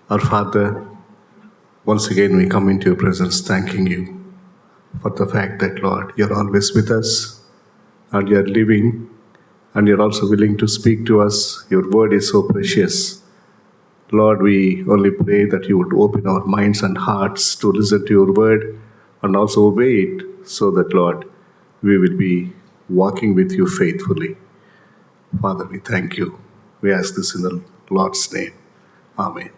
Our Father, once again we come into your presence thanking you for the fact that, Lord, you're always with us and you're living and you're also willing to speak to us. Your word is so precious. Lord, we only pray that you would open our minds and hearts to listen to your word and also obey it so that, Lord, we will be walking with you faithfully. Father, we thank you. We ask this in the Lord's name. Amen.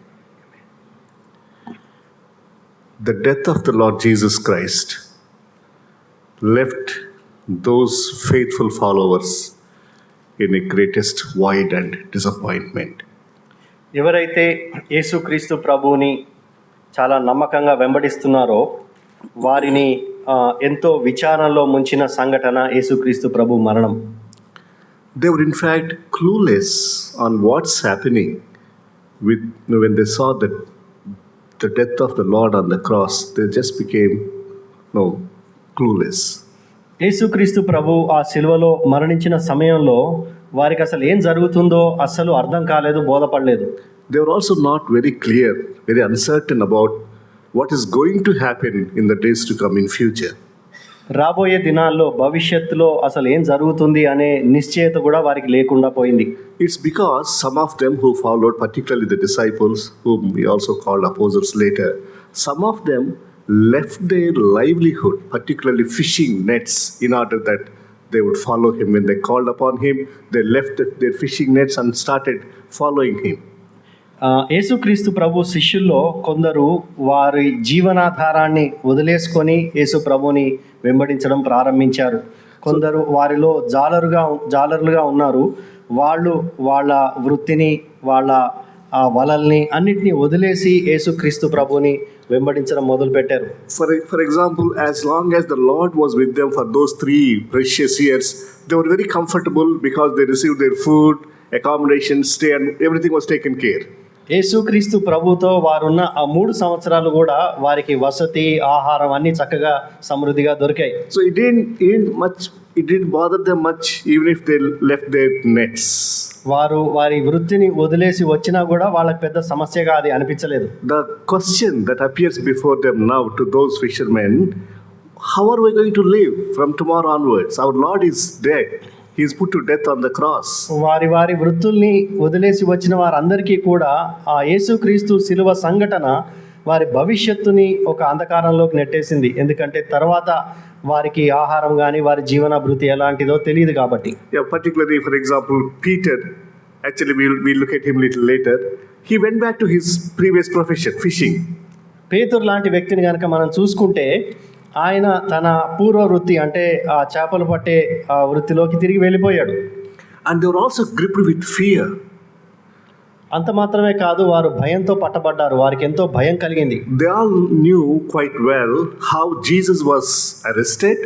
The death of the Lord Jesus Christ left those faithful followers in a greatest void and disappointment. ఎవరైతే యేసుక్రీస్తు ప్రభువుని చాలా నమ్మకంగా వెంబడిస్తున్నారో వారిని ఎంతో విచారణలో ముంచిన సంఘటన యేసుక్రీస్తు ప్రభు మరణం. They were in fact clueless on what's happening when they saw the death of the Lord on the cross. They just became clueless. యేసుక్రీస్తు ప్రభు ఆ సిలువలో మరణించిన సమయంలో వారికి అసలు ఏం జరుగుతుందో అసలు అర్థం కాలేదు, బోధపడలేదు. They were also not very clear, very uncertain about what is going to happen in the days to come in future. రాబోయే దినాల్లో భవిష్యత్తులో అసలు ఏం జరుగుతుంది అనే నిశ్చయత కూడా వారికి లేకుండా పోయింది. It's because some of them who followed, particularly the disciples, whom we also called apostles later, some of them left their livelihood, particularly fishing nets, in order that they would follow him. When they called upon him, they left their fishing nets and started following him. యేసుక్రీస్తు ప్రభు శిష్యుల్లో కొందరు వారి జీవనాధారాన్ని వదిలేసుకొని యేసు ప్రభుని వెంబడించడం ప్రారంభించారు. కొందరు వారిలో జాలరులుగా ఉన్నారు. వాళ్ళు వాళ్ళ వృత్తిని, వాళ్ళ వలల్ని అన్నిటినీ వదిలేసి యేసుక్రీస్తు ప్రభుని వెంబడించడం మొదలుపెట్టారు. For example, as long as the Lord was with them for those 3 precious years, they were very comfortable because they received their food, accommodation, stay, and everything was taken care. యేసుక్రీస్తు ప్రభుతో వారున్న ఆ 3 సంవత్సరాలు కూడా వారికి వసతి, ఆహారం అన్ని చక్కగా సమృద్ధిగా దొరికాయి. So it didn't bother them much even if they left their nets. వారి వృత్తిని వదిలేసి వచ్చినా కూడా వాళ్ళకి పెద్ద సమస్యగా అది అనిపించలేదు. The question that appears before them now to those fishermen, how are we going to live from tomorrow onwards? Our Lord is dead. He is put to death on the cross. వారి వృత్తుల్ని వదిలేసి వచ్చిన వారందరికీ కూడా ఆ యేసుక్రీస్తు శిలువ సంఘటన వారి భవిష్యత్తుని ఒక అంధకారంలోకి నెట్టేసింది. ఎందుకంటే తర్వాత వారికి ఆహారం కానీ వారి జీవనాభృతి ఎలాంటిదో తెలియదు కాబట్టి. Particularly, for example, Peter, actually we'll look at him a little later. He went back to his previous profession, fishing. పేతురు లాంటి వ్యక్తిని కనుక మనం చూసుకుంటే ఆయన తన పూర్వ వృత్తి అంటే ఆ చేపలు పట్టే ఆ వృత్తిలోకి తిరిగి వెళ్ళిపోయాడు. And they were also gripped with fear. అంత మాత్రమే కాదు, వారు భయంతో పట్టబడ్డారు. వారికి ఎంతో భయం కలిగింది. They all knew quite well how Jesus was arrested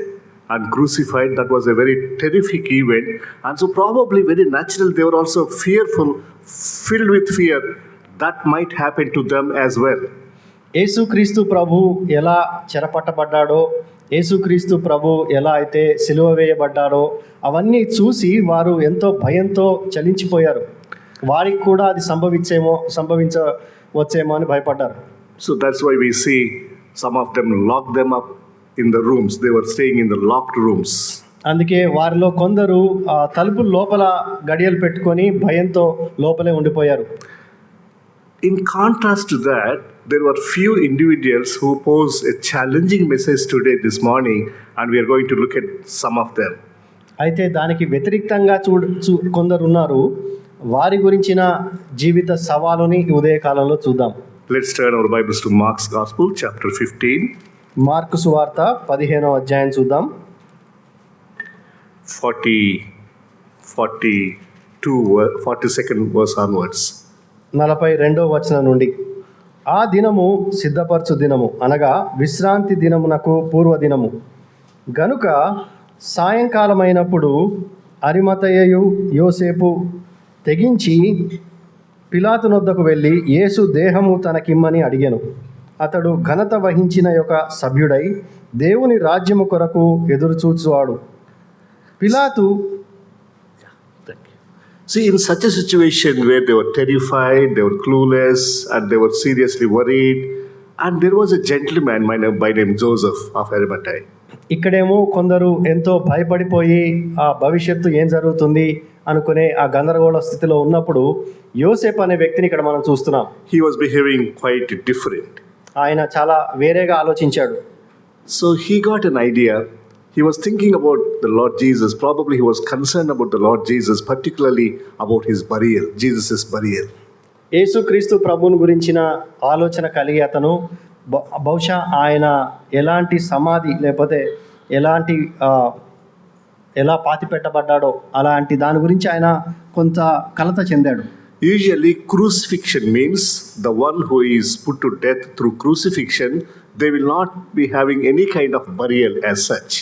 and crucified. That was a very terrific event, and so probably very natural they were also fearful, filled with fear that might happen to them as well. యేసుక్రీస్తు ప్రభు ఎలా చెరపట్టబడ్డాడో, యేసుక్రీస్తు ప్రభు ఎలా అయితే సిలువ వేయబడ్డాడో అవన్నీ చూసి వారు ఎంతో భయంతో చలించిపోయారు. వారికి కూడా అది సంభవించవచ్చేమో అని భయపడ్డారు. So that's why we see some of them locked them up in the rooms. They were staying in the locked rooms. అందుకే వారిలో కొందరు తలుపుల లోపల గడియలు పెట్టుకొని భయంతో లోపలే ఉండిపోయారు. In contrast to that, there were few individuals who posed a challenging message today, this morning, and we are going to look at some of them. అయితే దానికి వ్యతిరేకంగా కొందరు ఉన్నారు. వారి గురించిన జీవిత సవాలుని ఉదయకాలంలో చూద్దాం. Let's turn our Bibles to Mark's Gospel, chapter 15. Mark సువార్త 15వ అధ్యాయం చూద్దాం. 42nd verse onwards. 42వ వచనం నుండి. ఆ దినము సిద్ధపరచు దినము, అనగా విశ్రాంతి దినమునకు పూర్వదినము గనుక సాయంకాలమైనప్పుడు అరిమతయయు యోసేపు తెగించి పిలాతునొద్దకు వెళ్ళి యేసు దేహము తనకిమ్మని అడిగాను. అతడు ఘనత వహించిన యొక్క సభ్యుడై దేవుని రాజ్యము కొరకు ఎదురుచూచువాడు. పిలాతు See, in such a situation where they were terrified, they were clueless, and they were seriously worried, and there was a gentleman by name Joseph of Arimathea. ఇక్కడేమో కొందరు ఎంతో భయపడిపోయి ఆ భవిష్యత్తు ఏం జరుగుతుంది అనుకునే ఆ గందరగోళ స్థితిలో ఉన్నప్పుడు యోసేపు అనే వ్యక్తిని ఇక్కడ మనం చూస్తున్నాం. He was behaving quite different. ఆయన చాలా వేరేగా ఆలోచించాడు. So he got an idea. He was thinking about the Lord Jesus. Probably he was concerned about the Lord Jesus, particularly about his burial, Jesus' burial. యేసుక్రీస్తు ప్రభువుని గురించిన ఆలోచన కలిగి అతను బహుశా ఆయన ఎలాంటి సమాధి లేకపోతే ఎలాంటి ఎలా పాతి పెట్టబడ్డాడో అలాంటి దాని గురించి ఆయన కొంత కలత చెందాడు. Usually crucifixion means the one who is put to death through crucifixion, they will not be having any kind of burial as such.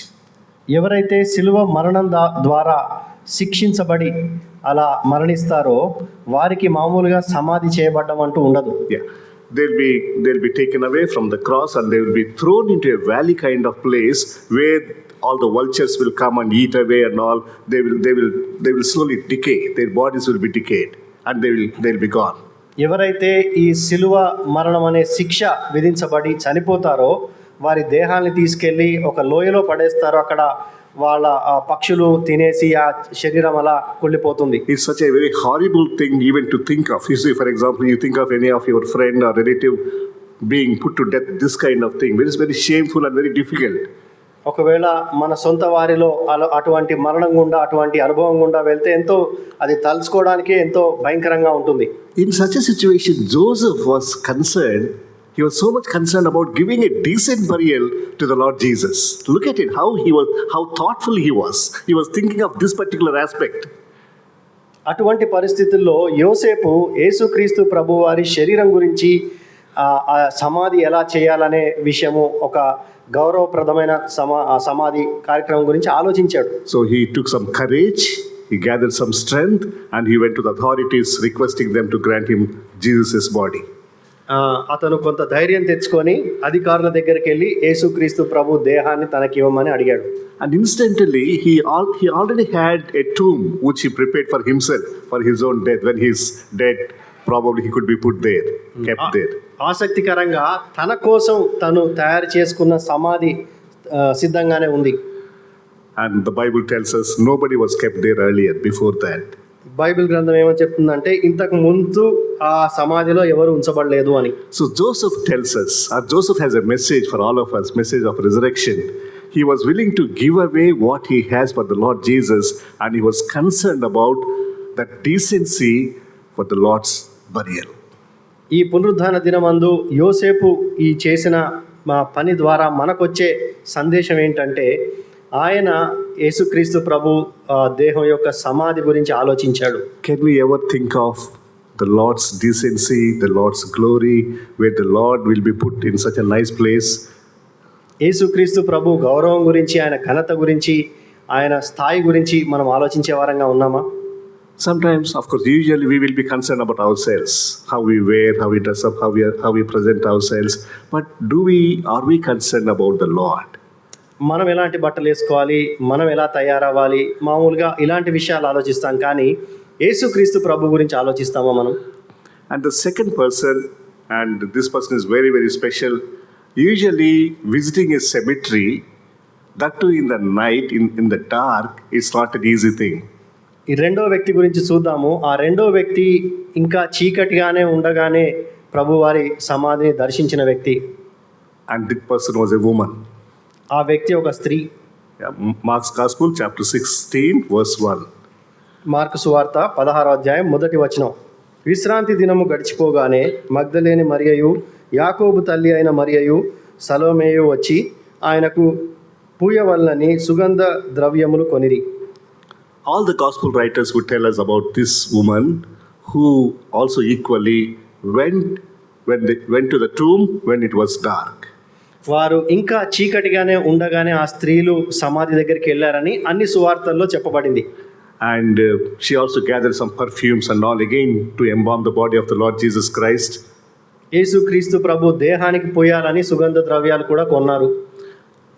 ఎవరైతే సిలువ మరణం ద్వారా శిక్షించబడి అలా మరణిస్తారో వారికి మామూలుగా సమాధి చేయబడ్డం అంటూ ఉండదు. Yeah, they'll be taken away from the cross and they will be thrown into a valley kind of place where all the vultures will come and eat away and all. They will slowly decay. Their bodies will be decayed and they'll be gone. ఎవరైతే ఈ సిలువ మరణం అనే శిక్ష విధించబడి చనిపోతారో వారి దేహాన్ని తీసుకెళ్ళి ఒక లోయలో పడేస్తారో, అక్కడ వాళ్ళ పక్షులు తినేసి ఆ శరీరం అలా కుళ్ళిపోతుంది. It's such a very horrible thing even to think of. You see, for example, you think of any of your friend or relative being put to death, this kind of thing. It is very shameful and very difficult. ఒకవేళ మన సొంత వారిలో అటువంటి మరణం గుండా అటువంటి అనుభవం గుండా వెళ్తే ఎంతో అది తలుచుకోవడానికి ఎంతో భయంకరంగా ఉంటుంది. In such a situation, Joseph was concerned. He was so much concerned about giving a decent burial to the Lord Jesus. Look at it, how thoughtful he was. He was thinking of this particular aspect. అటువంటి పరిస్థితుల్లో యోసేపు యేసుక్రీస్తు ప్రభు వారి శరీరం గురించి ఆ సమాధి ఎలా చేయాలనే విషయము, ఒక గౌరవప్రదమైన సమాధి కార్యక్రమం గురించి ఆలోచించాడు. So he took some courage, he gathered some strength, and he went to the authorities requesting them to grant him Jesus' body. అతను కొంత ధైర్యం తెచ్చుకొని అధికారుల దగ్గరికి వెళ్ళి యేసుక్రీస్తు ప్రభు దేహాన్ని తనకి ఇవ్వమని అడిగాడు. And instantly he already had a tomb which he prepared for himself for his own death. When he is dead, probably he could be put there, kept there. ఆసక్తికరంగా తన కోసం తను తయారు చేసుకున్న సమాధి సిద్ధంగానే ఉంది. And the Bible tells us nobody was kept there earlier before that. Bible గ్రంథం ఏమని చెప్తుందంటే ఇంతకు ముందు ఆ సమాధిలో ఎవరు ఉంచబడలేదు అని. So Joseph tells us, or Joseph has a message for all of us, message of resurrection. He was willing to give away what he has for the Lord Jesus, and he was concerned about the decency for the Lord's burial. ఈ పునరుద్ధాన దినమందు యోసేపు ఈ చేసిన పని ద్వారా మనకొచ్చే సందేశం ఏంటంటే ఆయన యేసుక్రీస్తు ప్రభు దేహం యొక్క సమాధి గురించి ఆలోచించాడు. Can we ever think of the Lord's decency, the Lord's glory, where the Lord will be put in such a nice place? యేసుక్రీస్తు ప్రభు గౌరవం గురించి, ఆయన ఘనత గురించి, ఆయన స్థాయి గురించి మనం ఆలోచించే వారంగా ఉన్నామా? Sometimes, of course, usually we will be concerned about ourselves, how we wear, how we dress up, how we present ourselves. But are we concerned about the Lord? మనం ఎలాంటి బట్టలు వేసుకోవాలి, మనం ఎలా తయారవ్వాలి, మామూలుగా ఇలాంటి విషయాలు ఆలోచిస్తాం, కానీ యేసుక్రీస్తు ప్రభు గురించి ఆలోచిస్తామా మనం? And the second person, and this person is very, very special, usually visiting a cemetery, that too in the night, in the dark, it's not an easy thing. ఈ రెండో వ్యక్తి గురించి చూద్దాము. ఆ రెండో వ్యక్తి ఇంకా చీకటిగానే ఉండగానే ప్రభువారి సమాధిని దర్శించిన వ్యక్తి. And that person was a woman. ఆ వ్యక్తి ఒక స్త్రీ. Mark's Gospel, chapter 16, verse 1. Mark సువార్త 16వ అధ్యాయం 1వ వచనం. విశ్రాంతి దినము గడిచిపోగానే మగ్దలేని మరియయు, యాకోబు తల్లి అయిన మరియయు, సలోమేయు వచ్చి ఆయనకు పూయవల్లని సుగంధ ద్రవ్యములు కొనిరి. All the gospel writers would tell us about this woman who also equally went to the tomb when it was dark. వారు ఇంకా చీకటిగానే ఉండగానే ఆ స్త్రీలు సమాధి దగ్గరికి వెళ్ళారని అన్ని సువార్తల్లో చెప్పబడింది. And she also gathered some perfumes and all again to embalm the body of the Lord Jesus Christ. యేసుక్రీస్తు ప్రభు దేహానికి పోయాలని సుగంధ ద్రవ్యాలు కూడా కొన్నారు.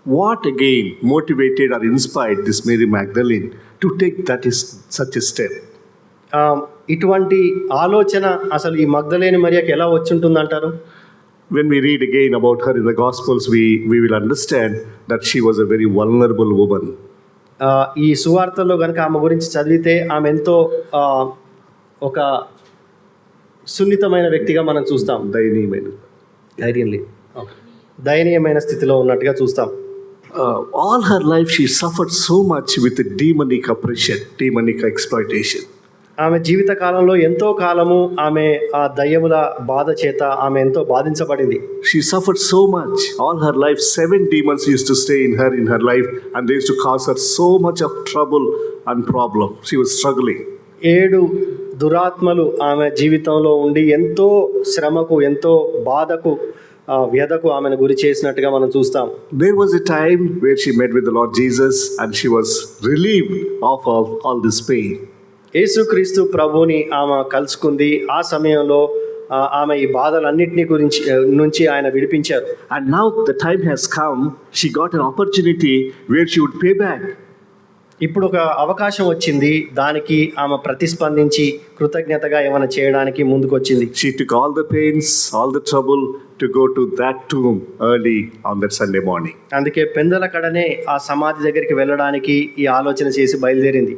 What again motivated or inspired this Mary Magdalene to take such a step? ఇటువంటి ఆలోచన అసలు ఈ మగ్దలేని మరియకి ఎలా వచ్చుంటుందంటారు? When we read again about her in the Gospels, we will understand that she was a very vulnerable woman. ఈ సువార్తల్లో కనుక ఆమె గురించి చదివితే ఆమె ఎంతో ఒక సున్నితమైన వ్యక్తిగా మనం చూస్తాం. దయనీయమైన స్థితిలో ఉన్నట్టుగా చూస్తాం. All her life she suffered so much with the demonic oppression, demonic exploitation. ఆమె జీవిత కాలంలో ఎంతో కాలము ఆమె ఆ దయ్యముల బాధ చేత ఆమె ఎంతో బాధించబడింది. She suffered so much. All her life, 7 demons used to stay in her life, and they used to cause her so much of trouble and problem. She was struggling. 7 దురాత్మలు ఆమె జీవితంలో ఉండి ఎంతో శ్రమకు, ఎంతో బాధకు, వ్యధకు ఆమెను గురి చేసినట్టుగా మనం చూస్తాం. There was a time where she met with the Lord Jesus and she was relieved of all this pain. యేసుక్రీస్తు ప్రభువుని ఆమె కలుసుకుంది. ఆ సమయంలో ఆమె ఈ బాధలన్నింటినీ గురించి నుంచి ఆయన విడిపించారు. And now the time has come, she got an opportunity where she would pay back. ఇప్పుడు ఒక అవకాశం వచ్చింది, దానికి ఆమె ప్రతిస్పందించి కృతజ్ఞతగా ఏమైనా చేయడానికి ముందుకు వచ్చింది. She took all the pains, all the trouble to go to that tomb early on that Sunday morning. అందుకే పెందల కడనే ఆ సమాధి దగ్గరికి వెళ్ళడానికి ఈ ఆలోచన చేసి బయలుదేరింది.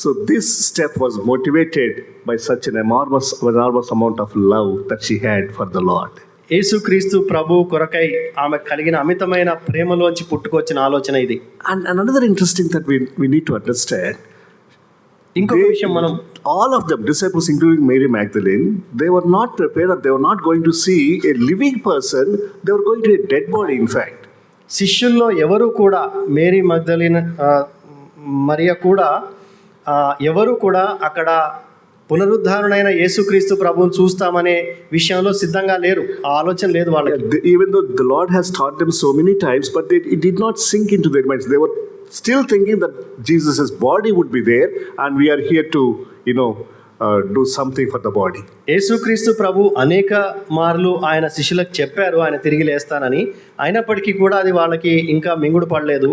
So this step was motivated by such an enormous amount of love that she had for the Lord. యేసుక్రీస్తు ప్రభు కొరకై ఆమె కలిగిన అమితమైన ప్రేమలోంచి పుట్టుకొచ్చిన ఆలోచన ఇది. And another interesting that we need to understand, ఇంకొక విషయం మనం, all of them disciples including Mary Magdalene, they were not prepared, they were not going to see a living person, they were going to a dead body in fact. శిష్యుల్లో ఎవరు కూడా, Mary మగ్దలిన మరియ కూడా ఎవరు కూడా అక్కడ పునరుద్ధారుడైన యేసుక్రీస్తు ప్రభువుని చూస్తామనే విషయంలో సిద్ధంగా లేరు. ఆ ఆలోచన లేదు వాళ్ళకి. Even though the Lord has taught them so many times, but it did not sink into their minds. They were still thinking that Jesus' body would be there and we are here to, do something for the body. యేసుక్రీస్తు ప్రభు అనేక మార్లు ఆయన శిష్యులకు చెప్పారు ఆయన తిరిగి లేస్తానని. అయినప్పటికీ కూడా అది వాళ్ళకి ఇంకా మింగుడు పడలేదు.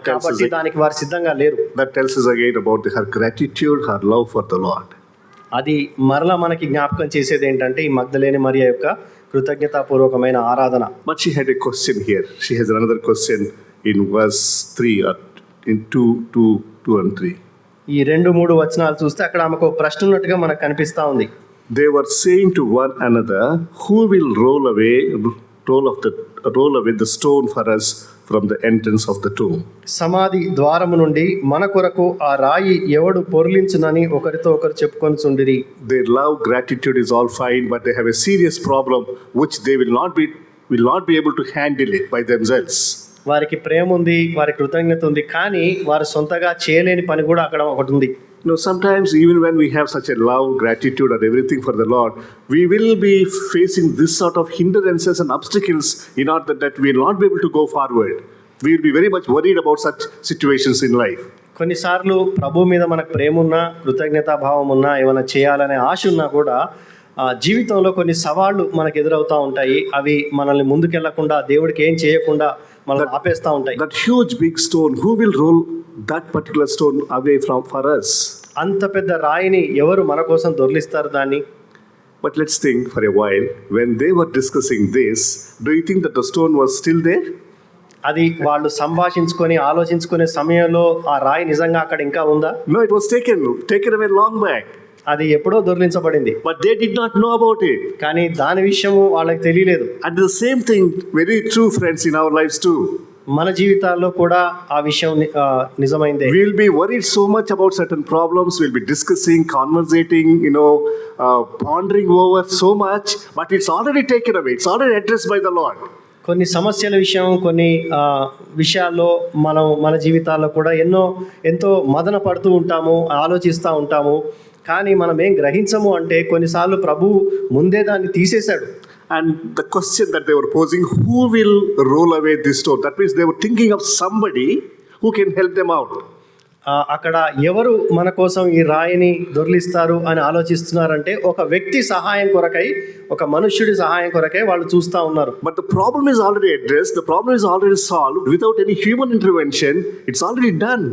కాబట్టి దానికి వారు సిద్ధంగా లేరు. That tells us again about her gratitude, her love for the Lord. అది మరలా మనకి జ్ఞాపకం చేసేది ఏంటంటే ఈ మగ్దలేని మరియ యొక్క కృతజ్ఞతాపూర్వకమైన ఆరాధన. But she had a question here. She has another question in verse 3 or in 2 and 3. ఈ 2-3 వచనాలు చూస్తే అక్కడ ఆమెకు ప్రశ్న ఉన్నట్టుగా మనకు కనిపిస్తా ఉంది. They were saying to one another, who will roll away the stone for us from the entrance of the tomb? సమాధి ద్వారము నుండి మన కొరకు ఆ రాయి ఎవడు పొర్లించునని ఒకరితో ఒకరు చెప్పుకొనుచుండిరి. Their love, gratitude is all fine, but they have a serious problem which they will not be able to handle it by themselves. వారికి ప్రేమ ఉంది, వారి కృతజ్ఞత ఉంది, కానీ వారు సొంతగా చేయలేని పని కూడా అక్కడ ఒకటి ఉంది. Sometimes even when we have such a love, gratitude or everything for the Lord, we will be facing this sort of hindrances and obstacles in order that we will not be able to go forward. We will be very much worried about such situations in life. కొన్నిసార్లు ప్రభు మీద మనకు ప్రేమ ఉన్నా, కృతజ్ఞతాభావం ఉన్నా, ఏమైనా చేయాలనే ఆశ ఉన్నా కూడా జీవితంలో కొన్ని సవాళ్ళు మనకు ఎదురవుతూ ఉంటాయి. అవి మనల్ని ముందుకెళ్లకుండా, దేవుడికి ఏం చేయకుండా మనల్ని ఆపేస్తూ ఉంటాయి. That huge big stone, who will roll that particular stone away for us? అంత పెద్ద రాయిని ఎవరు మన కోసం దొర్లిస్తారు దాన్ని? But let's think for a while. When they were discussing this, do you think that the stone was still there? అది వాళ్ళు సంభాషించుకొని ఆలోచించుకునే సమయంలో ఆ రాయి నిజంగా అక్కడ ఇంకా ఉందా? No, it was taken away long back. అది ఎప్పుడో దొర్లించబడింది. But they did not know about it. కానీ దాని విషయము వాళ్ళకి తెలియలేదు. And the same thing, very true friends, in our lives too. మన జీవితాల్లో కూడా ఆ విషయం నిజమైందే. We will be worried so much about certain problems. We'll be discussing, conversating, pondering over so much. But it's already taken away. It's already addressed by the Lord. కొన్ని సమస్యల విషయం, కొన్ని విషయాల్లో మనం మన జీవితాల్లో కూడా ఎంతో మదన పడుతూ ఉంటాము, ఆలోచిస్తూ ఉంటాము. కానీ మనం ఏం గ్రహించము అంటే కొన్నిసార్లు ప్రభు ముందే దాన్ని తీసేశాడు. And the question that they were posing, who will roll away this stone? That means they were thinking of somebody who can help them out. అక్కడ ఎవరు మన కోసం ఈ రాయిని దొర్లిస్తారు అని ఆలోచిస్తున్నారంటే ఒక వ్యక్తి సహాయం కొరకై, ఒక మనుష్యుడి సహాయం కొరకై వాళ్ళు చూస్తూ ఉన్నారు. But the problem is already addressed. The problem is already solved. Without any human intervention, it's already done.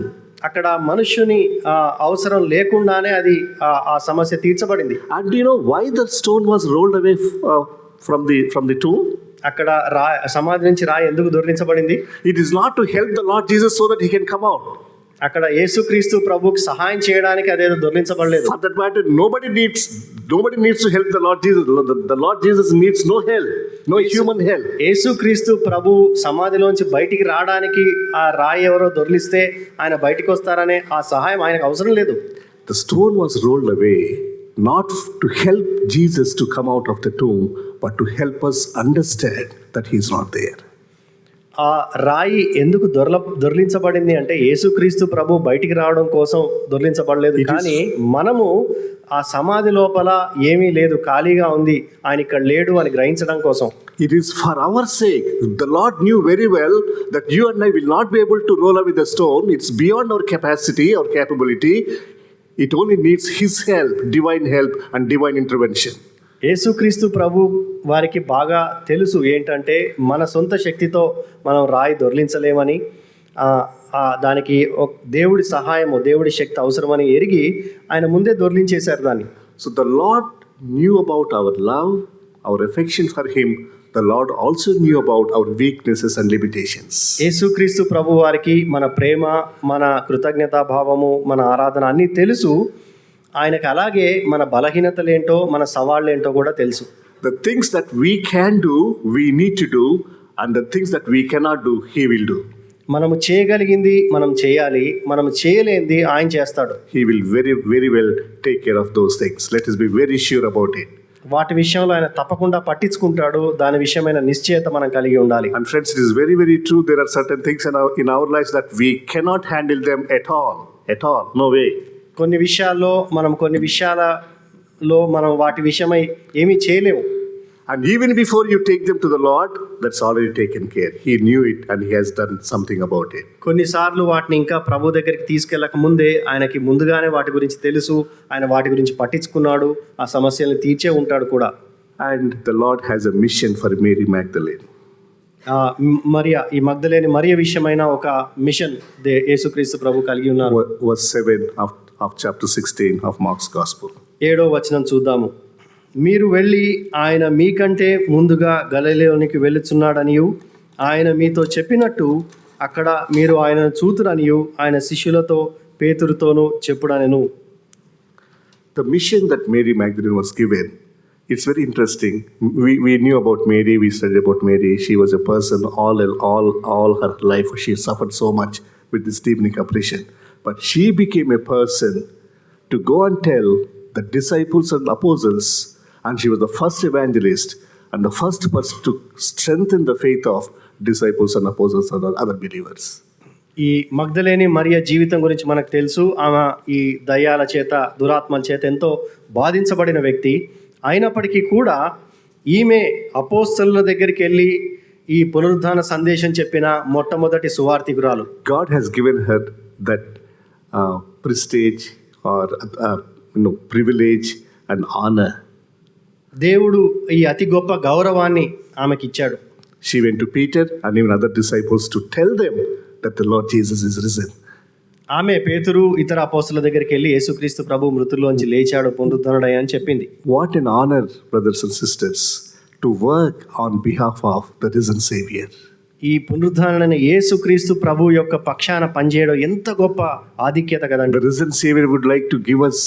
అక్కడ మనుష్యుని అవసరం లేకుండానే అది ఆ సమస్య తీర్చబడింది. And do you know why the stone was rolled away from the tomb? అక్కడ సమాధి నుంచి రాయి ఎందుకు దొర్లించబడింది? It is not to help the Lord Jesus so that he can come out. అక్కడ యేసుక్రీస్తు ప్రభువుకి సహాయం చేయడానికి అదేదో దొర్లించబడలేదు. For that matter, nobody needs to help the Lord Jesus. The Lord Jesus needs no help, no human help. యేసుక్రీస్తు ప్రభు సమాధిలోంచి బయటికి రావడానికి ఆ రాయి ఎవరో దొర్లిస్తే ఆయన బయటికి వస్తారనే ఆ సహాయం ఆయనకు అవసరం లేదు. The stone was rolled away not to help Jesus to come out of the tomb, but to help us understand that he is not there. ఆ రాయి ఎందుకు దొర్లించబడింది అంటే యేసుక్రీస్తు ప్రభు బయటికి రావడం కోసం దొర్లించబడలేదు, కానీ మనము ఆ సమాధి లోపల ఏమీ లేదు, ఖాళీగా ఉంది, ఆయన ఇక్కడ లేడు అని గ్రహించడం కోసం. It is for our sake. The Lord knew very well that you and I will not be able to roll away the stone. It's beyond our capacity, our capability. It only needs his help, divine help and divine intervention. యేసుక్రీస్తు ప్రభు వారికి బాగా తెలుసు ఏంటంటే మన సొంత శక్తితో మనం రాయి దొర్లించలేమని, దానికి దేవుడి సహాయము, దేవుడి శక్తి అవసరమని ఎరిగి ఆయన ముందే దొర్లించేశారు దాన్ని. So the Lord knew about our love, our affection for him. The Lord also knew about our weaknesses and limitations. యేసుక్రీస్తు ప్రభు వారికి మన ప్రేమ, మన కృతజ్ఞతా భావము, మన ఆరాధన అన్నీ తెలుసు. ఆయనకు అలాగే మన బలహీనతలేంటో, మన సవాళ్ళేంటో కూడా తెలుసు. The things that we can do, we need to do, and the things that we cannot do, he will do. మనము చేయగలిగింది మనం చేయాలి, మనం చేయలేనిది ఆయన చేస్తాడు. He will very, very well take care of those things. Let us be very sure about it. వాటి విషయంలో ఆయన తప్పకుండా పట్టించుకుంటాడు. దాని విషయమైన నిశ్చయత మనం కలిగి ఉండాలి. And friends, it is very, very true. There are certain things in our lives that we cannot handle them at all. No way. కొన్ని విషయాలలో మనం వాటి విషయమై ఏమీ చేయలేము. And even before you take them to the Lord, that's already taken care. He knew it and he has done something about it. కొన్నిసార్లు వాటిని ఇంకా ప్రభు దగ్గరికి తీసుకెళ్ళక ముందే ఆయనకి ముందుగానే వాటి గురించి తెలుసు. ఆయన వాటి గురించి పట్టించుకున్నాడు, ఆ సమస్యలను తీర్చే ఉంటాడు కూడా. And the Lord has a mission for Mary Magdalene. ఈ మగ్దలేని మరియ విషయమైన ఒక మిషన్ యేసుక్రీస్తు ప్రభు కలిగి ఉన్నారు. Verse 7 of chapter 16 of Mark's Gospel. 7వ వచనం చూద్దాము. మీరు వెళ్ళి ఆయన మీకంటే ముందుగా గలిలయలోనికి వెళ్ళుచున్నాడనియు, ఆయన మీతో చెప్పినట్టు అక్కడ మీరు ఆయనను చూతురనియు ఆయన శిష్యులతో పేతురుతోనూ చెప్పుడనెను. The mission that Mary Magdalene was given, it's very interesting. We knew about Mary, we studied about Mary. She was a person all her life. She suffered so much with this demonic oppression. But she became a person to go and tell the disciples and apostles, and she was the first evangelist and the first person to strengthen the faith of disciples and apostles and other believers. ఈ మగ్దలేని మరియ జీవితం గురించి మనకు తెలుసు. ఆమె ఈ దయ్యాల చేత, దురాత్మల చేత ఎంతో బాధించబడిన వ్యక్తి. అయినప్పటికీ కూడా ఈమె అపోస్తలుల దగ్గరికి వెళ్ళి ఈ పునరుద్ధాన సందేశం చెప్పిన మొట్టమొదటి సువార్థికురాలు. God has given her that prestige or privilege and honor. దేవుడు ఈ అతి గొప్ప గౌరవాన్ని ఆమెకి ఇచ్చాడు. She went to Peter and even other disciples to tell them that the Lord Jesus is risen. ఆమె పేతురు ఇతర అపోస్తలుల దగ్గరికి వెళ్ళి యేసుక్రీస్తు ప్రభు మృతుల్లోంచి లేచాడు, పునరుద్ధరణుడయ్యాడు అని చెప్పింది. What an honor, brothers and sisters, to work on behalf of the risen Savior. ఈ పునరుద్ధరణైన యేసుక్రీస్తు ప్రభు యొక్క పక్షాన పనిచేయడం ఎంత గొప్ప ఆధిక్యత కదండి. The risen Savior would like to give us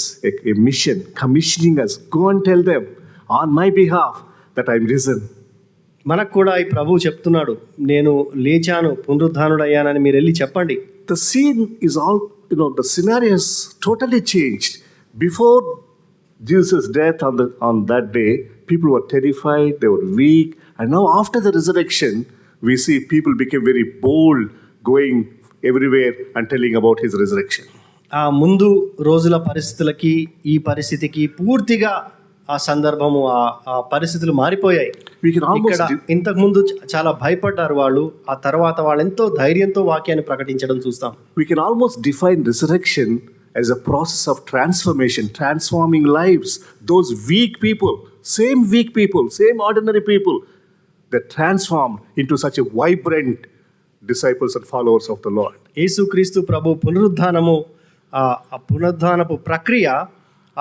a mission, commissioning us. Go and tell them on my behalf that I am risen. మనకు కూడా ఈ ప్రభు చెప్తున్నాడు, నేను లేచాను, పునరుద్ధరణుడయ్యానని మీరు వెళ్ళి చెప్పండి. The scene is all, the scenario is totally changed. Before Jesus' death on that day, people were terrified, they were weak, and now after the resurrection, we see people became very bold, going everywhere and telling about his resurrection. ఆ ముందు రోజుల పరిస్థితులకి ఈ పరిస్థితికి పూర్తిగా ఆ సందర్భము, ఆ పరిస్థితులు మారిపోయాయి. ఇక్కడ ఇంతకు ముందు చాలా భయపడ్డారు వాళ్ళు, ఆ తర్వాత వాళ్ళు ఎంతో ధైర్యంతో వాక్యాన్ని ప్రకటించడం చూస్తాం. We can almost define resurrection as a process of transformation, transforming lives. Those weak people, same ordinary people, they're transformed into such a vibrant disciples and followers of the Lord. యేసుక్రీస్తు ప్రభు పునరుద్ధానము ఆ పునరుద్ధానపు ప్రక్రియ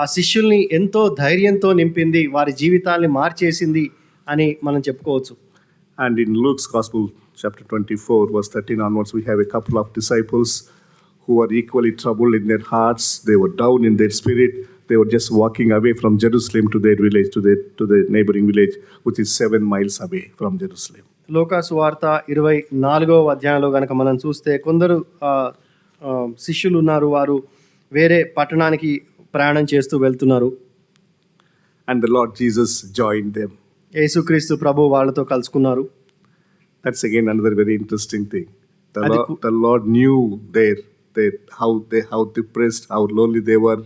ఆ శిష్యుల్ని ఎంతో ధైర్యంతో నింపింది, వారి జీవితాల్ని మార్చేసింది అని మనం చెప్పుకోవచ్చు. And in Luke's Gospel, chapter 24, verse 13 onwards, we have a couple of disciples who were equally troubled in their hearts. They were down in their spirit. They were just walking away from Jerusalem to their village, to the neighboring village, which is 7 miles away from Jerusalem. లోకాసు వార్త 24వ అధ్యాయంలో కనుక మనం చూస్తే కొందరు శిష్యులు ఉన్నారు, వారు వేరే పట్టణానికి ప్రయాణం చేస్తూ వెళ్తున్నారు. And the Lord Jesus joined them. యేసుక్రీస్తు ప్రభు వాళ్ళతో కలుసుకున్నారు. That's again another very interesting thing. The Lord knew how depressed, how lonely they were,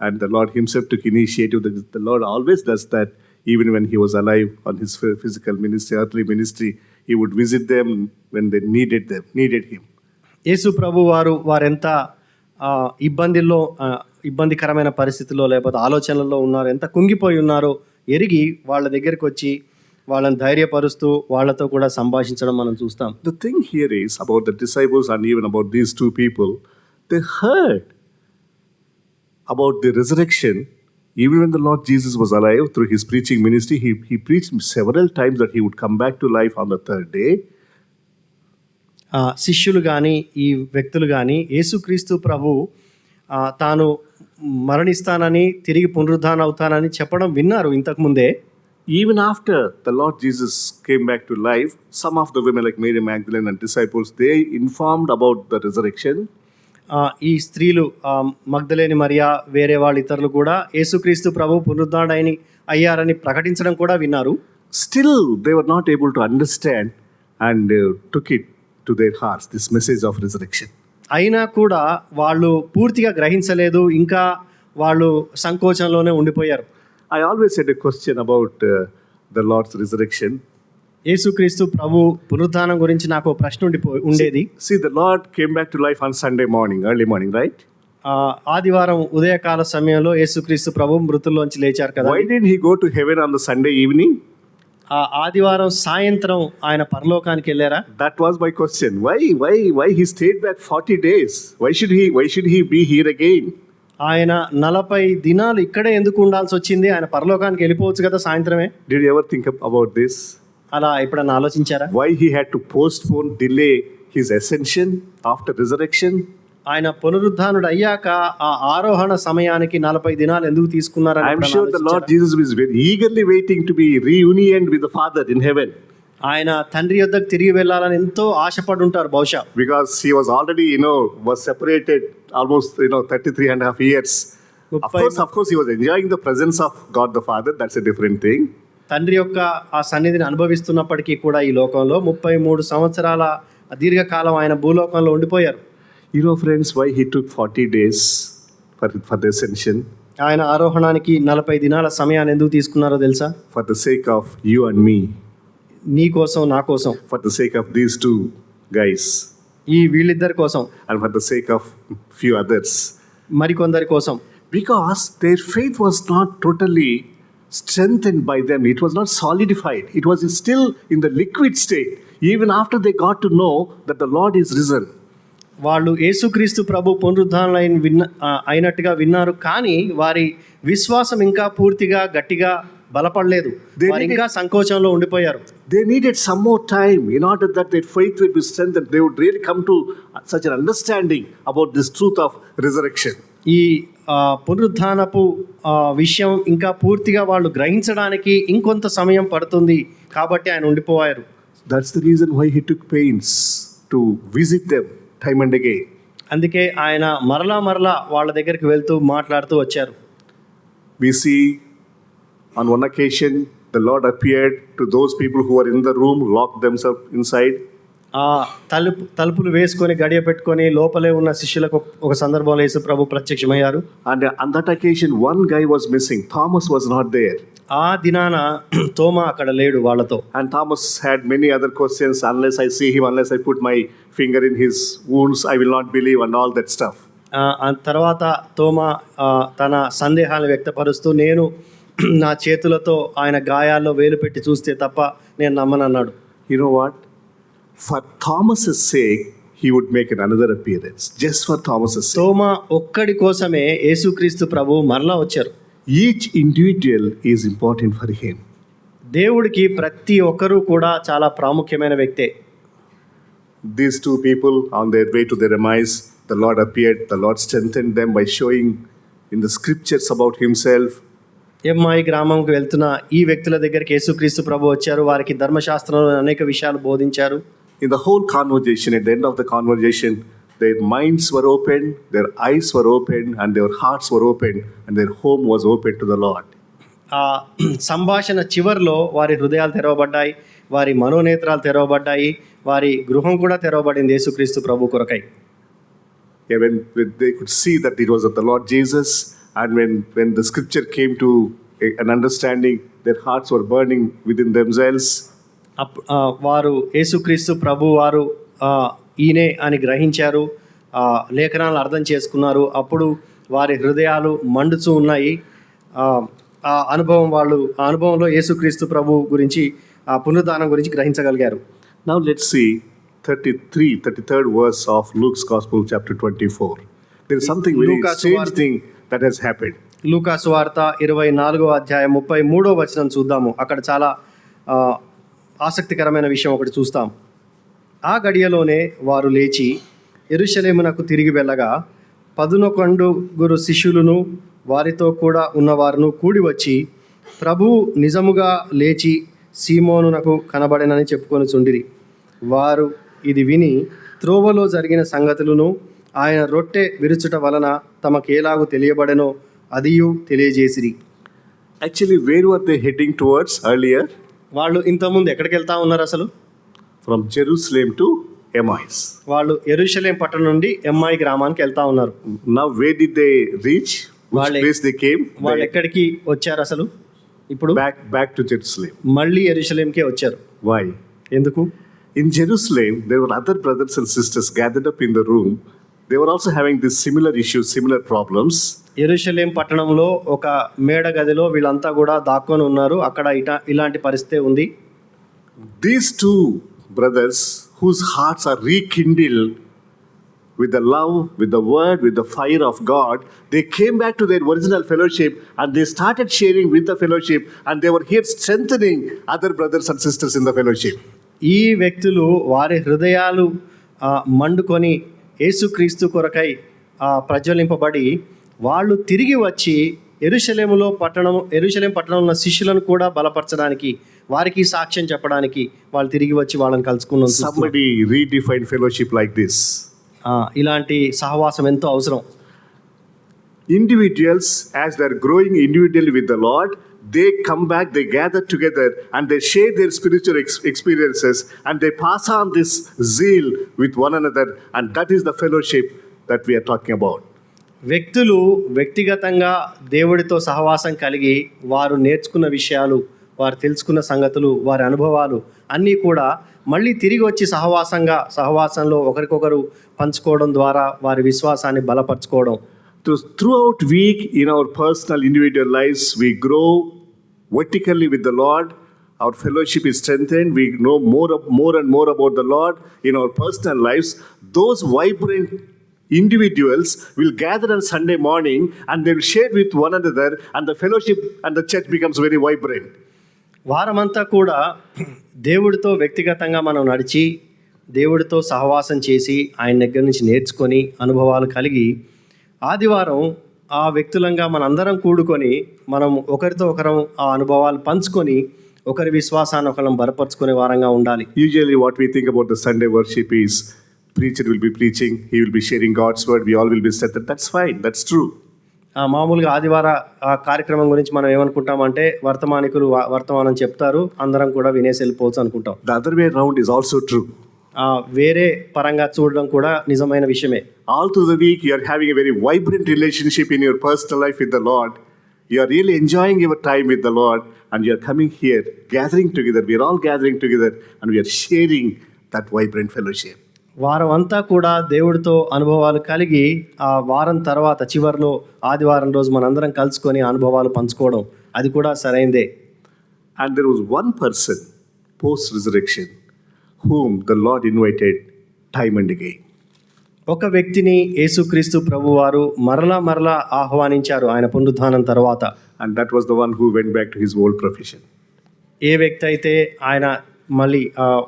and the Lord Himself took initiative. The Lord always does that. Even when He was alive on His physical ministry, earthly ministry, He would visit them when they needed Him. యేసు ప్రభు వారెంత ఇబ్బందికరమైన పరిస్థితుల్లో లేకపోతే ఆలోచనల్లో ఉన్నారో, ఎంత కుంగిపోయి ఉన్నారో ఎరిగి వాళ్ళ దగ్గరికి వచ్చి వాళ్ళని ధైర్యపరుస్తూ వాళ్ళతో కూడా సంభాషించడం మనం చూస్తాం. The thing here is about the disciples and even about these two people, they heard about the resurrection. Even when the Lord Jesus was alive, through His preaching ministry, He preached several times that He would come back to life on the third day. శిష్యులు కానీ ఈ వ్యక్తులు కానీ యేసుక్రీస్తు ప్రభు తాను మరణిస్తానని తిరిగి పునరుద్ధానం అవుతానని చెప్పడం విన్నారు ఇంతకుముందే. Even after the Lord Jesus came back to life, some of the women like Mary Magdalene and disciples, they informed about the resurrection. ఈ స్త్రీలు మగ్దలేని మరియా, వేరే వాళ్ళ ఇతరులు కూడా యేసుక్రీస్తు ప్రభు పునరుద్ధానుడైన అయ్యారని ప్రకటించడం కూడా విన్నారు. Still they were not able to understand and took it to their hearts, this message of resurrection. అయినా కూడా వాళ్ళు పూర్తిగా గ్రహించలేదు, ఇంకా వాళ్ళు సంకోచంలోనే ఉండిపోయారు. I always had a question about the Lord's resurrection. యేసుక్రీస్తు ప్రభు పునరుద్ధానం గురించి నాకు ప్రశ్న ఉండేది. See, the Lord came back to life on Sunday morning, early morning, right? ఆదివారం ఉదయకాల సమయంలో యేసుక్రీస్తు ప్రభు మృతుల్లోంచి లేచారు కదా. Why didn't He go to heaven on the Sunday evening? ఆదివారం సాయంత్రం ఆయన పరలోకానికి వెళ్ళారా? That was my question. Why He stayed back 40 days? Why should he be here again? ఆయన 40 దినాలు ఇక్కడే ఎందుకు ఉండాల్సి వచ్చింది? ఆయన పరలోకానికి వెళ్ళిపోవచ్చు కదా సాయంత్రమే. Did you ever think about this? అలా ఎప్పుడన్నా ఆలోచించారా? Why He had to delay His ascension after resurrection? ఆయన పునరుద్ధానుడు అయ్యాక ఆ ఆరోహణ సమయానికి 40 దినాలు ఎందుకు తీసుకున్నారని I'm sure the Lord Jesus was very eagerly waiting to be reunited with the Father in heaven. ఆయన తండ్రి యొద్దకు తిరిగి వెళ్ళాలని ఎంతో ఆశపడి ఉంటారు బహుశా. Because He was already, was separated almost, 33 and a half years. Of course, He was enjoying the presence of God the Father. That's a different thing. తండ్రి యొక్క ఆ సన్నిధిని అనుభవిస్తున్నప్పటికీ కూడా ఈ లోకంలో 33 సంవత్సరాల దీర్ఘకాలం ఆయన భూలోకంలో ఉండిపోయారు. Friends, why He took 40 days for the ascension? ఆయన ఆరోహణానికి 40 దినాల సమయాన్ని ఎందుకు తీసుకున్నారో తెలుసా? For the sake of you and me. నీ కోసం, నా కోసం. For the sake of these two guys. ఈ వీళ్ళిద్దరి కోసం. And for the sake of few others. మరికొందరి కోసం. Because their faith was not totally strengthened by them. It was not solidified. It was still in the liquid state. Even after they got to know that the Lord is risen. వాళ్ళు యేసుక్రీస్తు ప్రభు పునరుద్ధానం అయినట్టుగా విన్నారు, కానీ వారి విశ్వాసం ఇంకా పూర్తిగా గట్టిగా బలపడలేదు. వారు ఇంకా సంకోచంలో ఉండిపోయారు. They needed some more time in order that their faith would be strengthened. They would really come to such an understanding about this truth of resurrection. ఈ పునరుద్ధానపు విషయం ఇంకా పూర్తిగా వాళ్ళు గ్రహించడానికి ఇంకొంత సమయం పడుతుంది కాబట్టి ఆయన ఉండిపోయారు. That's the reason why He took pains to visit them time and again. అందుకే ఆయన మరలా వాళ్ళ దగ్గరికి వెళ్తూ మాట్లాడుతూ వచ్చారు. We see on one occasion the Lord appeared to those people who were in the room, locked themselves inside. తలుపులు వేసుకొని గడియ పెట్టుకొని లోపలే ఉన్న శిష్యులకు ఒక సందర్భంలో యేసు ప్రభు ప్రత్యక్షమయ్యారు. And on that occasion one guy was missing. Thomas was not there. ఆ దినాన తోమా అక్కడ లేడు వాళ్ళతో. And Thomas had many other questions. Unless I see him, unless I put my finger in his wounds, I will not believe, and all that stuff. తర్వాత తోమా తన సందేహాలను వ్యక్తపరుస్తూ నేను నా చేతులతో ఆయన గాయాల్లో వేలు పెట్టి చూస్తే తప్ప నేను నమ్మనన్నాడు. You know what? For Thomas's sake, he would make another appearance just for Thomas's sake. తోమా ఒక్కడి కోసమే యేసుక్రీస్తు ప్రభు మరలా వచ్చారు. Each individual is important for him. దేవుడికి ప్రతి ఒక్కరూ కూడా చాలా ప్రాముఖ్యమైన వ్యక్తే. These two people on their way to their demise, the Lord appeared, the Lord strengthened them by showing in the scriptures about himself. ఎమ్మాయి గ్రామంకు వెళ్తున్న ఈ వ్యక్తుల దగ్గరికి యేసుక్రీస్తు ప్రభు వచ్చారు. వారికి ధర్మశాస్త్రంలో అనేక విషయాలు బోధించారు. In the whole conversation, at the end of the conversation, their minds were open, their eyes were open, and their hearts were open, and their home was open to the Lord. ఆ సంభాషణ చివర్లో వారి హృదయాలు తెరవబడ్డాయి, వారి మనోనేత్రాలు తెరవబడ్డాయి, వారి గృహం కూడా తెరవబడింది యేసుక్రీస్తు ప్రభు కొరకై. Yeah, when they could see that it was of the Lord Jesus, and when the scripture came to an understanding, their hearts were burning within themselves. వారు యేసుక్రీస్తు ప్రభు వారు ఈయనే అని గ్రహించారు, లేఖనాలను అర్థం చేసుకున్నారు. అప్పుడు వారి హృదయాలు మండుచూ ఉన్నాయి. ఆ అనుభవంలో యేసుక్రీస్తు ప్రభు గురించి, ఆ పునరుద్ధానం గురించి గ్రహించగలిగారు. Now let's see 33rd verse of Luke's Gospel, chapter 24. There is something very strange thing that has happened. లూకా సువార్త 24వ అధ్యాయం 33వ వచనం చూద్దాము. అక్కడ చాలా ఆసక్తికరమైన విషయం ఒకటి చూస్తాం. ఆ గడియలోనే వారు లేచి యెరూషలేమునకు తిరిగి వెళ్ళగా 11 శిష్యులను వారితో కూడా ఉన్నవారును కూడి వచ్చి, ప్రభువు నిజముగా లేచి సీమోనునకు కనబడెనని చెప్పుకొని చుండిరి. వారు ఇది విని త్రోవలో జరిగిన సంగతులను, ఆయన రొట్టె విరుచుట వలన తమకేలాగు తెలియబడెనో అదియు తెలియజేసిరి. Actually, where were they heading towards earlier? వాళ్ళు ఇంతకుముందు ఎక్కడికి వెళ్తా ఉన్నారు అసలు? From Jerusalem to Emmaus. వాళ్ళు యెరూషలేం పట్టణం నుండి ఎమ్మాయి గ్రామానికి వెళ్తా ఉన్నారు. Now where did they reach? Which place they came? వాళ్ళు ఎక్కడికి వచ్చారు అసలు? ఇప్పుడు back to Jerusalem. మళ్ళీ యెరూషలేంకే వచ్చారు. Why? ఎందుకు? In Jerusalem, there were other brothers and sisters gathered up in the room. They were also having these similar issues, similar problems. యెరూషలేం పట్టణంలో ఒక మేడ గదిలో వీళ్ళంతా కూడా దాక్కొని ఉన్నారు. అక్కడ ఇలాంటి పరిస్థితి ఉంది. These two brothers whose hearts are rekindled with the love, with the word, with the fire of God, they came back to their original fellowship and they started sharing with the fellowship, and they were here strengthening other brothers and sisters in the fellowship. ఈ వ్యక్తులు వారి హృదయాలు మండుకొని యేసుక్రీస్తు కొరకై ప్రజ్వలింపబడి వాళ్ళు తిరిగి వచ్చి యెరూషలేం పట్టణంలో ఉన్న శిష్యులను కూడా బలపరచడానికి, వారికి సాక్ష్యం చెప్పడానికి వాళ్ళు తిరిగి వచ్చి వాళ్ళని కలుసుకున్నాం. Somebody redefined fellowship like this. ఇలాంటి సహవాసం ఎంతో అవసరం. Individuals, as they're growing individually with the Lord, they come back, they gather together, and they share their spiritual experiences, and they pass on this zeal with one another, and that is the fellowship that we are talking about. వ్యక్తులు వ్యక్తిగతంగా దేవుడితో సహవాసం కలిగి వారు నేర్చుకున్న విషయాలు, వారు తెలుసుకున్న సంగతులు, వారి అనుభవాలు అన్నీ కూడా మళ్ళీ తిరిగి వచ్చి సహవాసంలో ఒకరికొకరు పంచుకోవడం ద్వారా వారి విశ్వాసాన్ని బలపరచుకోవడం. Throughout week in our personal individual lives, we grow vertically with the Lord. Our fellowship is strengthened. We know more and more about the Lord in our personal lives. Those vibrant individuals will gather on Sunday morning and they will share with one another, and the fellowship and the church becomes very vibrant. వారమంతా కూడా దేవుడితో వ్యక్తిగతంగా మనం నడిచి, దేవుడితో సహవాసం చేసి, ఆయన దగ్గర నుంచి నేర్చుకొని అనుభవాలు కలిగి, ఆదివారం ఆ వ్యక్తులంగా మనందరం కూడుకొని మనం ఒకరితో ఒకరం ఆ అనుభవాలు పంచుకొని ఒకరి విశ్వాసాన్ని ఒకరం బలపరుచుకునే వారంగా ఉండాలి. Usually what we think about the Sunday worship is preacher will be preaching, he will be sharing God's word, we all will be strengthened. That's fine, that's true. మామూలుగా ఆదివార ఆ కార్యక్రమం గురించి మనం ఏమనుకుంటామంటే వర్తమానికులు వర్తమానం చెప్తారు, అందరం కూడా వినేసి వెళ్ళిపోవచ్చు అనుకుంటాం. The other way around is also true. వేరే పరంగా చూడడం కూడా నిజమైన విషయమే. All through the week you are having a very vibrant relationship in your personal life with the Lord. You are really enjoying your time with the Lord, and you are coming here, gathering together. We are all gathering together and we are sharing that vibrant fellowship. వారం అంతా కూడా దేవుడితో అనుభవాలు కలిగి ఆ వారం తర్వాత చివరిలో ఆదివారం రోజు మనందరం కలుసుకొని అనుభవాలు పంచుకోవడం, అది కూడా సరైందే. And there was one person post resurrection whom the Lord invited time and again. ఒక వ్యక్తిని యేసుక్రీస్తు ప్రభువారు మరలా ఆహ్వానించారు ఆయన పునరుద్ధానం తర్వాత. and that was the one who went back to his old profession. ఏ వ్యక్తి అయితే ఆయన మళ్ళీ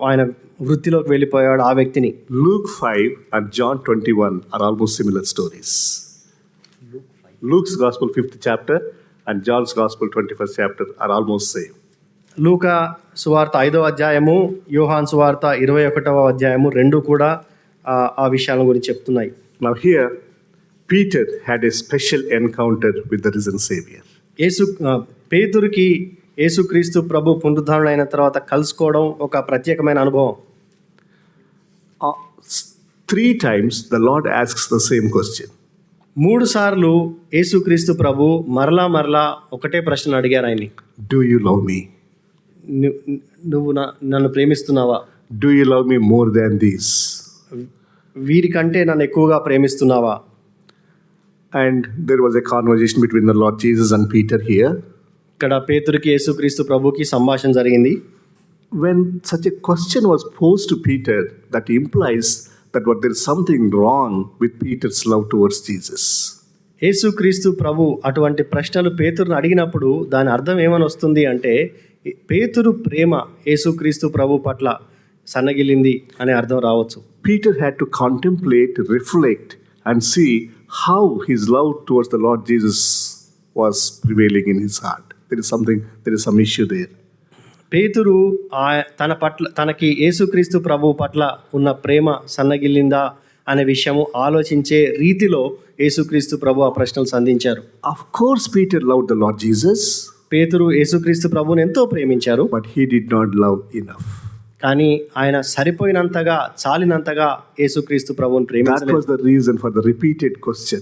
ఆయన వృత్తిలోకి వెళ్ళిపోయాడు ఆ వ్యక్తిని. Luke 5 and John 21 are almost similar stories. Luke's Gospel 5th chapter and John's Gospel 21st chapter are almost same. లూకా సువార్త 5వ అధ్యాయము, యోహాన్ సువార్త 21వ అధ్యాయము రెండు కూడా ఆ విషయాల గురించి చెప్తున్నాయి. Now here Peter had a special encounter with the risen Savior. పేతురుకి యేసుక్రీస్తు ప్రభు పునరుద్ధానుడు అయిన తర్వాత కలుసుకోవడం ఒక ప్రత్యేకమైన అనుభవం. 3 times the Lord asks the same question. 3 సార్లు యేసుక్రీస్తు ప్రభు మరలా ఒకటే ప్రశ్న అడిగారు ఆయన్ని. Do you love me? నువ్వు నన్ను ప్రేమిస్తున్నావా? Do you love me more than these? వీరికంటే నన్ను ఎక్కువగా ప్రేమిస్తున్నావా? And there was a conversation between the Lord Jesus and Peter here. ఇక్కడ పేతురుకి యేసుక్రీస్తు ప్రభుకి సంభాషణ జరిగింది. When such a question was posed to Peter, that implies that there is something wrong with Peter's love towards Jesus. యేసుక్రీస్తు ప్రభు అటువంటి ప్రశ్నలు పేతురుని అడిగినప్పుడు దాని అర్థం ఏమని వస్తుంది అంటే పేతురు ప్రేమ యేసుక్రీస్తు ప్రభు పట్ల సన్నగిల్లింది అనే అర్థం రావచ్చు. Peter had to contemplate, reflect and see how his love towards the Lord Jesus was prevailing in his heart. There is some issue there. పేతురు తనకి యేసుక్రీస్తు ప్రభు పట్ల ఉన్న ప్రేమ సన్నగిల్లిందా అనే విషయము ఆలోచించే రీతిలో యేసుక్రీస్తు ప్రభు ఆ ప్రశ్నలు సంధించారు. Of course Peter loved the Lord Jesus. పేతురు యేసుక్రీస్తు ప్రభువుని ఎంతో ప్రేమించారు. But he did not love enough. కానీ ఆయన సరిపోయినంతగా చాలినంతగా యేసుక్రీస్తు ప్రభువుని ప్రేమించలేదు. That was the reason for the repeated question.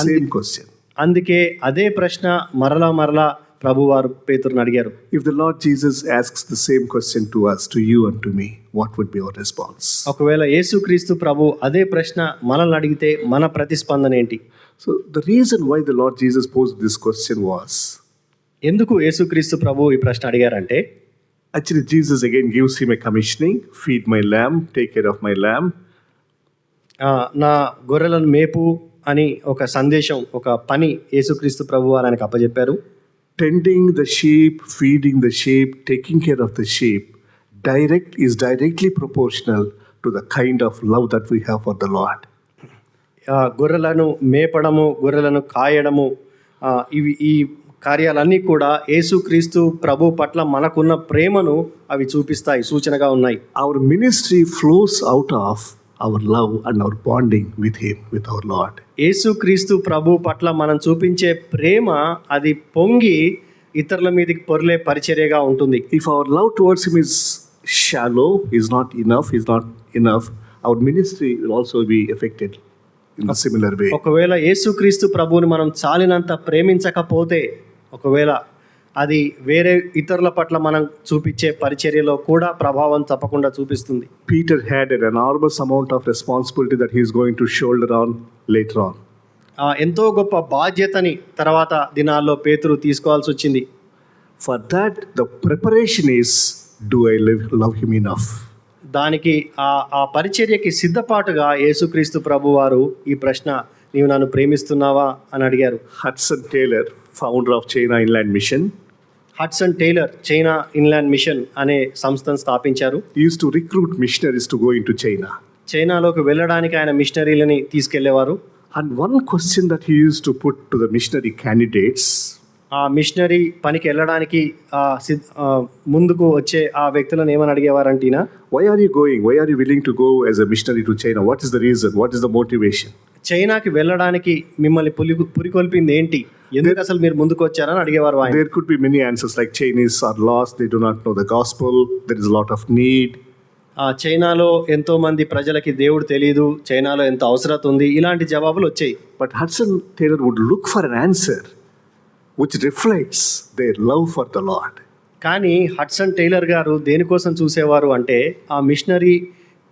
Same question. అందుకే అదే ప్రశ్న మరలా ప్రభువారు పేతురుని అడిగారు. If the Lord Jesus asks the same question to us, to you and to me, what would be our response? ఒకవేళ యేసుక్రీస్తు ప్రభు అదే ప్రశ్న మనల్ని అడిగితే మన ప్రతిస్పందన ఏంటి? So the reason why the Lord Jesus posed this question was, ఎందుకు యేసుక్రీస్తు ప్రభు ఈ ప్రశ్న అడిగారంటే, actually Jesus again gives him a commissioning, feed my lamb, take care of my lamb. నా గొర్రెలను మేపు అని ఒక సందేశం, ఒక పని యేసుక్రీస్తు ప్రభు వారు ఆయనకు అప్పచెప్పారు. Tending the sheep, feeding the sheep, taking care of the sheep is directly proportional to the kind of love that we have for the Lord. గొర్రెలను మేపడము, గొర్రెలను కాయడము, ఈ కార్యాలన్నీ కూడా యేసుక్రీస్తు ప్రభు పట్ల మనకున్న ప్రేమను అవి చూపిస్తాయి, సూచనగా ఉన్నాయి. Our ministry flows out of our love and our bonding with him, with our Lord. యేసుక్రీస్తు ప్రభు పట్ల మనం చూపించే ప్రేమ అది పొంగి ఇతరుల మీదకి పొర్లే పరిచర్యగా ఉంటుంది. If our love towards him is shallow, is not enough, our ministry will also be affected in a similar way. ఒకవేళ యేసుక్రీస్తు ప్రభువుని మనం చాలినంత ప్రేమించకపోతే, ఒకవేళ అది వేరే ఇతరుల పట్ల మనం చూపించే పరిచర్యలో కూడా ప్రభావం తప్పకుండా చూపిస్తుంది. Peter had an enormous amount of responsibility that he is going to shoulder on later on. ఎంతో గొప్ప బాధ్యతని తర్వాత దినాల్లో పేతురు తీసుకోవాల్సి వచ్చింది. For that the preparation is, do I love him enough? దానికి ఆ పరిచర్యకి సిద్ధపాటుగా యేసుక్రీస్తు ప్రభువారు ఈ ప్రశ్న, నీవు నన్ను ప్రేమిస్తున్నావా అని అడిగారు. Hudson Taylor, founder of China Inland Mission, Hudson Taylor China Inland Mission అనే సంస్థను స్థాపించారు. He used to recruit missionaries to go into China. చైనాలోకి వెళ్ళడానికి ఆయన మిషనరీలని తీసుకెళ్లేవారు. And one question that he used to put to the missionary candidates, ఆ machinery పనికి వెళ్ళడానికి ముందుకు వచ్చే ఆ వ్యక్తులను ఏమని అడిగేవారంటీనా, why are you going? Why are you willing to go as a missionary to China? What is the reason? What is the motivation? చైనాకి వెళ్ళడానికి మిమ్మల్ని పురికొల్పింది ఏంటి, ఎందుకు అసలు మీరు ముందుకు వచ్చారని అడిగేవారు ఆయన. There could be many answers like Chinese are lost, they do not know the gospel, there is a lot of need. చైనాలో ఎంతో మంది ప్రజలకి దేవుడు తెలియదు, చైనాలో ఎంత అవసరత ఉంది, ఇలాంటి జవాబులు వచ్చాయి. But Hudson Taylor would look for an answer which reflects their love for the Lord. కానీ హడ్సన్ టైలర్ గారు దేనికోసం చూసేవారు అంటే, ఆ మిషనరీ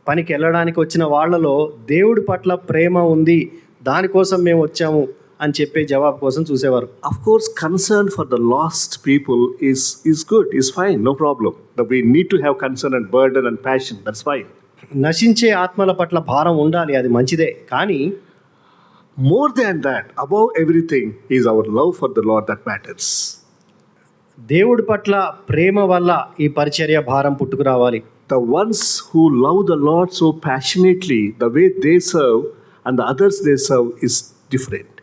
పనికి వెళ్ళడానికి వచ్చిన వాళ్ళలో దేవుడి పట్ల ప్రేమ ఉంది, దానికోసం మేము వచ్చాము అని చెప్పే జవాబు కోసం చూసేవారు. Of course, concern for the lost people is good, is fine, no problem. But we need to have concern and burden and passion, that's fine. నశించే ఆత్మల పట్ల భారం ఉండాలి, అది మంచిదే. కానీ more than that, above everything, is our love for the Lord that matters. దేవుడి పట్ల ప్రేమ వల్ల ఈ పరిచర్య భారం పుట్టుకురావాలి. The ones who love the Lord so passionately, the way they serve and the others they serve is different.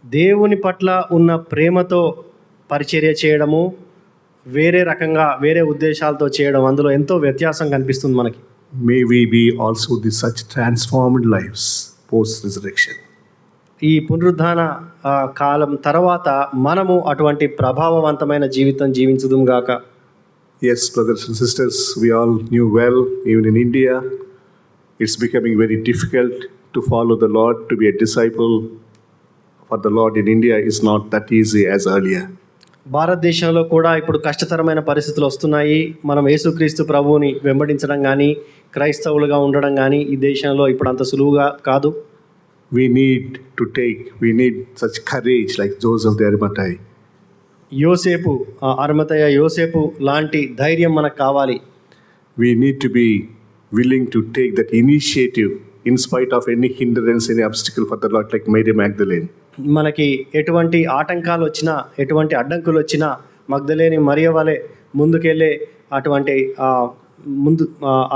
దేవుని పట్ల ఉన్న ప్రేమతో పరిచర్య చేయడము వేరే రకంగా, వేరే ఉద్దేశాలతో చేయడం, అందులో ఎంతో వ్యత్యాసం కనిపిస్తుంది మనకి. May we be also the such transformed lives post resurrection. ఈ పునరుద్ధాన కాలం తర్వాత మనము అటువంటి ప్రభావవంతమైన జీవితం జీవించుదుం గాక. Yes, brothers and sisters, we all knew well, even in India, it's becoming very difficult to follow the Lord, to be a disciple for the Lord in India is not that easy as earlier. భారతదేశంలో కూడా ఇప్పుడు కష్టతరమైన పరిస్థితులు వస్తున్నాయి. మనం యేసుక్రీస్తు ప్రభువుని వెంబడించడం కానీ, క్రైస్తవులుగా ఉండడం కానీ ఈ దేశంలో ఇప్పుడు అంత సులువుగా కాదు. We need such courage like Joseph the Arimathea. అరిమతయ యోసేపు లాంటి ధైర్యం మనకు కావాలి. We need to be willing to take that initiative in spite of any hindrance, any obstacle for the Lord, like Mary Magdalene. మనకి ఎటువంటి ఆటంకాలు వచ్చినా, ఎటువంటి అడ్డంకులు వచ్చినా మగ్దలేని మరియ వలె ముందుకెళ్ళే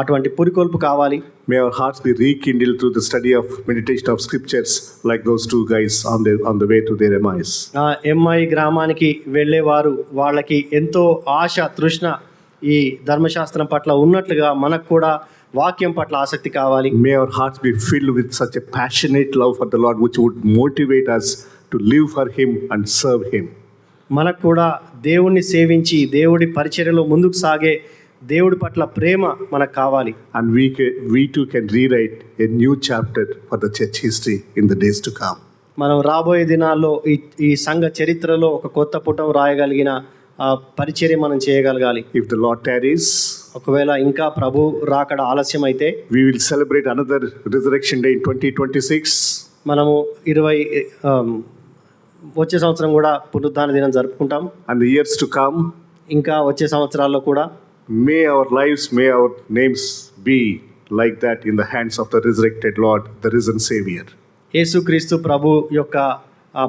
అటువంటి పురికొల్పు కావాలి. May our hearts be rekindled through the study of meditation of scriptures like those two guys on the way to their Emmaus. ఎమ్మాయి గ్రామానికి వెళ్ళేవారు, వాళ్ళకి ఎంతో ఆశ, తృష్ణ ఈ ధర్మశాస్త్రం పట్ల ఉన్నట్లుగా మనకు కూడా వాక్యం పట్ల ఆసక్తి కావాలి. May our hearts be filled with such a passionate love for the Lord which would motivate us to live for Him and serve Him. మనకు కూడా దేవుణ్ణి సేవించి దేవుడి పరిచర్యలో ముందుకు సాగే దేవుడి పట్ల ప్రేమ మనకు కావాలి. And we too can rewrite a new chapter for the church history in the days to come. మనం రాబోయే దినాల్లో ఈ సంఘ చరిత్రలో ఒక కొత్త పుటం రాయగలిగిన పరిచర్య మనం చేయగలగాలి. If the Lord tarries, ఒకవేళ ఇంకా ప్రభు రాకడ ఆలస్యం అయితే, we will celebrate another resurrection day in 2026. మనము వచ్చే సంవత్సరం కూడా పునరుద్ధాన దినం జరుపుకుంటాం. And the years to come, ఇంకా వచ్చే సంవత్సరాల్లో కూడా may our lives, may our names be like that in the hands of the resurrected Lord, the risen Savior. యేసుక్రీస్తు ప్రభు యొక్క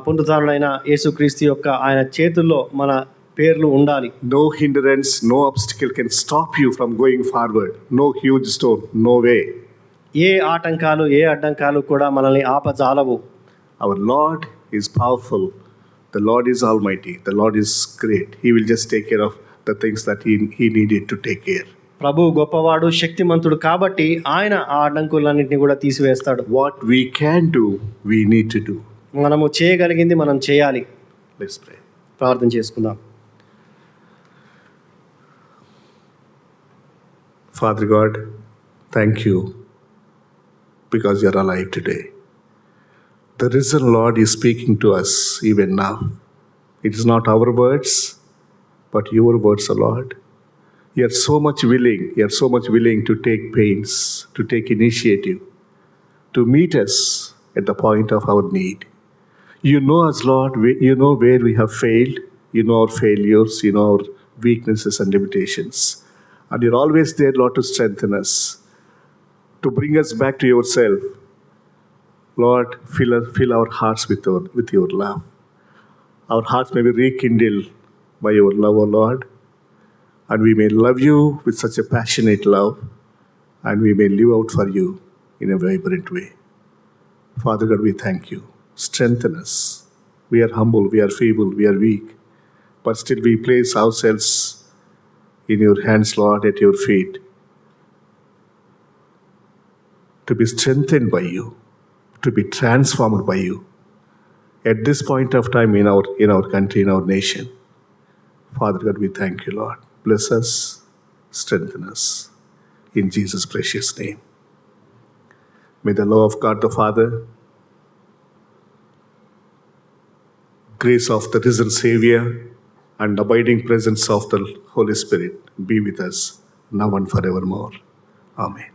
పునరుద్ధానుడైన యేసుక్రీస్తు యొక్క ఆయన చేతుల్లో మన పేర్లు ఉండాలి. No hindrance, no obstacle can stop you from going forward. No huge stone, no way. ఏ ఆటంకాలు, ఏ అడ్డంకాలు కూడా మనల్ని ఆపజాలవు. Our Lord is powerful. The Lord is almighty. The Lord is great. He will just take care of the things that he needed to take care. ప్రభు గొప్పవాడు, శక్తిమంతుడు కాబట్టి ఆయన ఆ అడ్డంకులన్నింటినీ కూడా తీసివేస్తాడు. What we can do, we need to do. మనము చేయగలిగింది మనం చేయాలి. Let's pray. ప్రార్థన చేసుకుందాం. Father God, thank you because you are alive today. The risen Lord is speaking to us even now. It is not our words, but your words, O Lord. You are so much willing to take pains, to take initiative, to meet us at the point of our need. You know us, Lord. You know where we have failed. You know our failures. You know our weaknesses and limitations. And you're always there, Lord, to strengthen us, to bring us back to yourself. Lord, fill our hearts with your love. Our hearts may be rekindled by your love, O Lord, and we may love you with such a passionate love, and we may live out for you in a vibrant way. Father God, we thank you. Strengthen us. We are humble, we are feeble, we are weak, but still we place ourselves in your hands, Lord, at your feet, to be strengthened by you, to be transformed by you at this point of time in our country, in our nation. Father God, we thank you, Lord. Bless us, strengthen us. In Jesus' precious name. May the love of God the Father, grace of the risen Savior, and abiding presence of the Holy Spirit be with us now and forevermore. Amen.